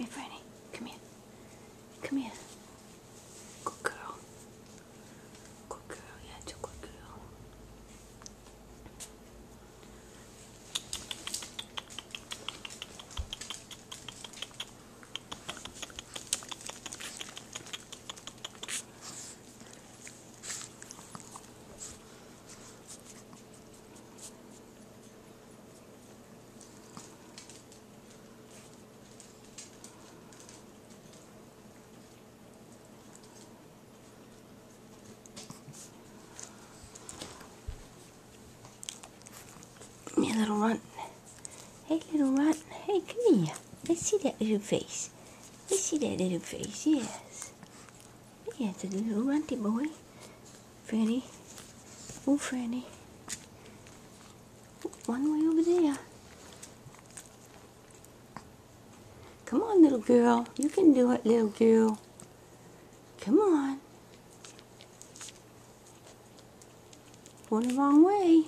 here, Frannie. Come here. Come here. Good girl. Good girl. Yeah, it's a good girl. Me, little runt. Hey, little runt. Hey, come here. Let's see that little face. Let's see that little face. Yes. Yes, it's a little runty boy. Frannie. Oh, Frannie. One way over there. Come on, little girl. You can do it, little girl. Come on. Going the wrong way.